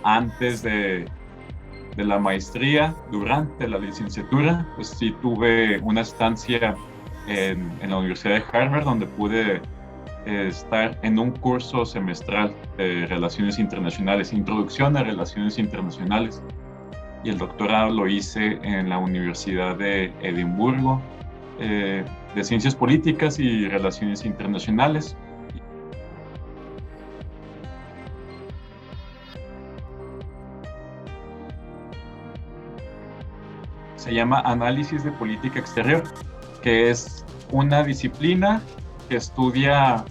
antes de la maestría, durante la licenciatura, pues sí tuve una estancia en la Universidad de Harvard, donde pude estar en un curso semestral de Relaciones Internacionales, Introducción a Relaciones Internacionales. Y el doctorado lo hice en la Universidad de Edimburgo, de Ciencias Políticas y Relaciones Internacionales. Se llama Análisis de Política Exterior, que es una disciplina que estudia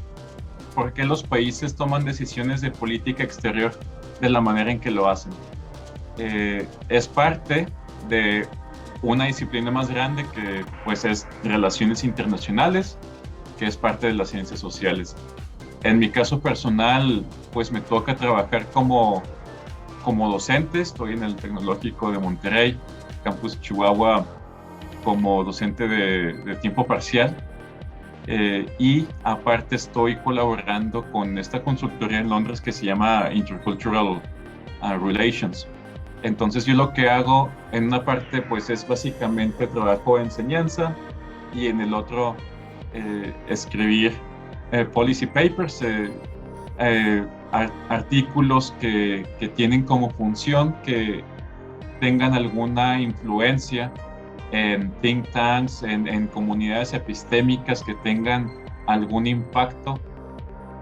por qué los países toman decisiones de política exterior de la manera en que lo hacen. Es parte de una disciplina más grande que pues es Relaciones Internacionales, que es parte de las ciencias sociales. En mi caso personal, pues me toca trabajar como docente. Estoy en el Tecnológico de Monterrey, Campus Chihuahua, como docente de tiempo parcial. Y aparte estoy colaborando con esta consultoría en Londres que se llama Intercultural Relations. Entonces yo lo que hago en una parte pues es básicamente trabajo de enseñanza y en el otro escribir policy papers, artículos que tienen como función que tengan alguna influencia en think tanks, en comunidades epistémicas que tengan algún impacto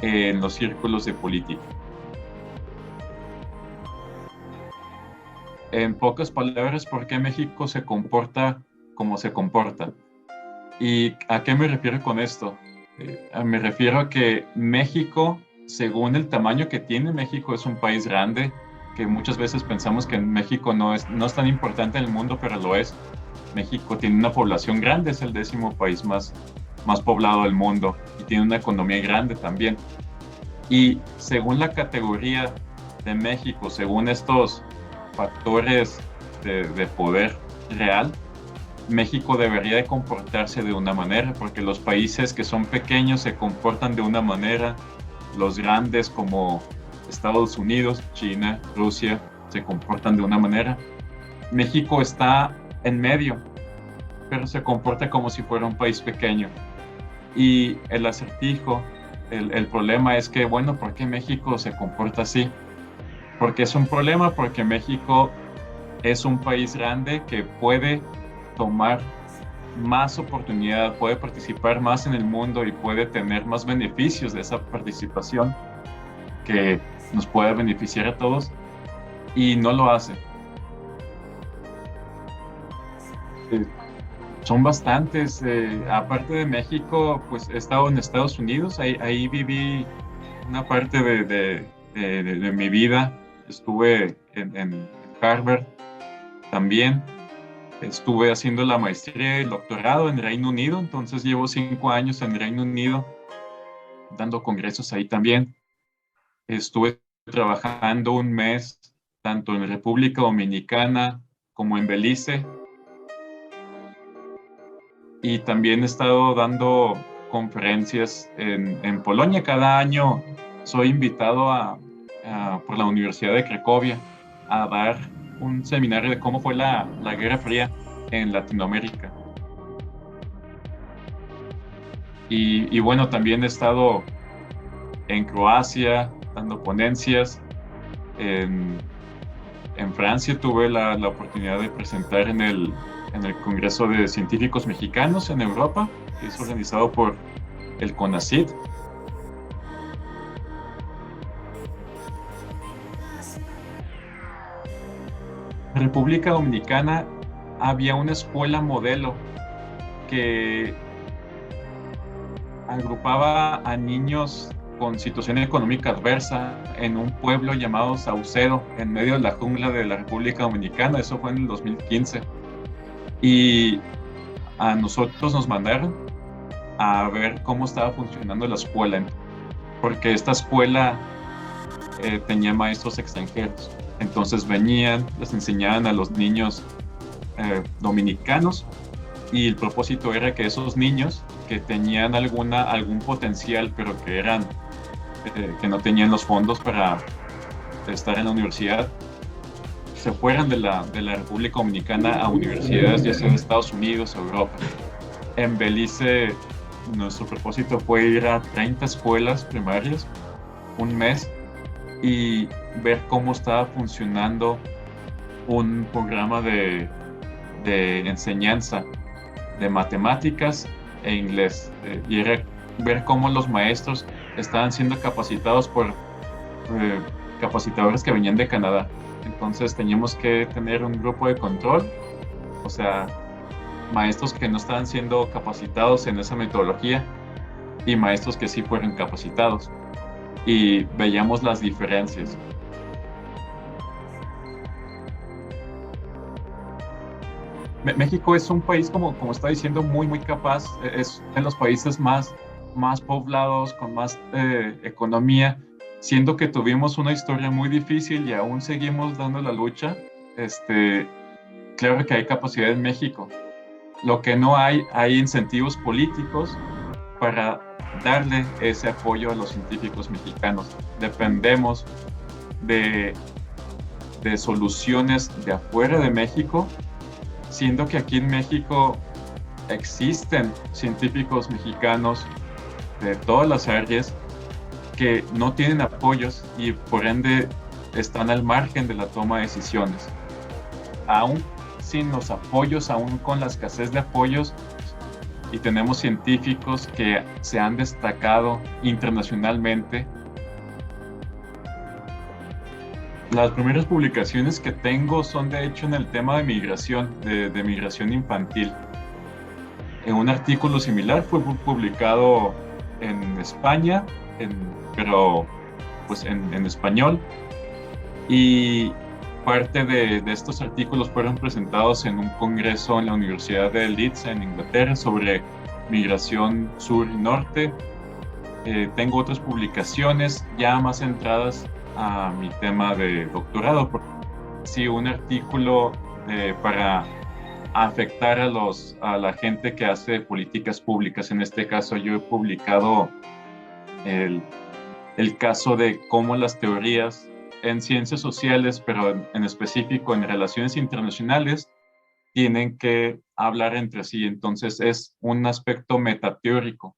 en los círculos de política. En pocas palabras, ¿por qué México se comporta como se comporta? ¿Y a qué me refiero con esto? Me refiero a que México, según el tamaño que tiene, México es un país grande, que muchas veces pensamos que México no es tan importante en el mundo, pero lo es. México tiene una población grande, es el 10º país más poblado del mundo y tiene una economía grande también. Y según la categoría de México, según estos factores de poder real, México debería de comportarse de una manera, porque los países que son pequeños se comportan de una manera, los grandes como Estados Unidos, China, Rusia, se comportan de una manera. México está en medio, pero se comporta como si fuera un país pequeño. Y el acertijo, el problema es que, bueno, ¿por qué México se comporta así? Porque es un problema, porque México es un país grande que puede tomar más oportunidad, puede participar más en el mundo y puede tener más beneficios de esa participación que nos puede beneficiar a todos, y no lo hace. Son bastantes. Aparte de México, pues he estado en Estados Unidos, ahí viví una parte de mi vida. Estuve en Harvard también. Estuve haciendo la maestría y el doctorado en Reino Unido, entonces llevo 5 años en Reino Unido, dando congresos ahí también. Estuve trabajando un mes tanto en República Dominicana como en Belice. Y también he estado dando conferencias en Polonia. Cada año soy invitado por la Universidad de Cracovia a dar un seminario de cómo fue la Guerra Fría en Latinoamérica. Y bueno, también he estado en Croacia dando ponencias. En Francia tuve la oportunidad de presentar en el Congreso de Científicos Mexicanos en Europa, que es organizado por el CONACYT. En República Dominicana había una escuela modelo que agrupaba a niños con situación económica adversa en un pueblo llamado Saucedo, en medio de la jungla de la República Dominicana. Eso fue en el 2015. Y a nosotros nos mandaron a ver cómo estaba funcionando la escuela, porque esta escuela tenía maestros extranjeros. Entonces venían, les enseñaban a los niños dominicanos, y el propósito era que esos niños que tenían algún potencial, pero que no tenían los fondos para estar en la universidad, se fueran de la República Dominicana a universidades ya sea de Estados Unidos o Europa. En Belice, nuestro propósito fue ir a 30 escuelas primarias un mes y ver cómo estaba funcionando un programa de enseñanza de matemáticas e inglés. Y era ver cómo los maestros estaban siendo capacitados por capacitadores que venían de Canadá. Entonces teníamos que tener un grupo de control, o sea, maestros que no estaban siendo capacitados en esa metodología y maestros que sí fueron capacitados. Y veíamos las diferencias. México es un país, como está diciendo, muy capaz. Es de los países más poblados, con más economía, siendo que tuvimos una historia muy difícil y aún seguimos dando la lucha. Claro que hay capacidad en México. Lo que no hay incentivos políticos para darle ese apoyo a los científicos mexicanos. Dependemos de soluciones de afuera de México, siendo que aquí en México existen científicos mexicanos de todas las áreas que no tienen apoyos y por ende están al margen de la toma de decisiones. Aún sin los apoyos, aún con la escasez de apoyos, y tenemos científicos que se han destacado internacionalmente. Las primeras publicaciones que tengo son de hecho en el tema de migración, de migración infantil. En un artículo similar fue publicado en España, pero pues en español, y parte de estos artículos fueron presentados en un congreso en la Universidad de Leeds en Inglaterra sobre migración sur y norte. Tengo otras publicaciones ya más centradas a mi tema de doctorado. Sí, un artículo para afectar a la gente que hace políticas públicas. En este caso yo he publicado el caso de cómo las teorías en ciencias sociales, pero en específico en relaciones internacionales, tienen que hablar entre sí. Entonces es un aspecto metateórico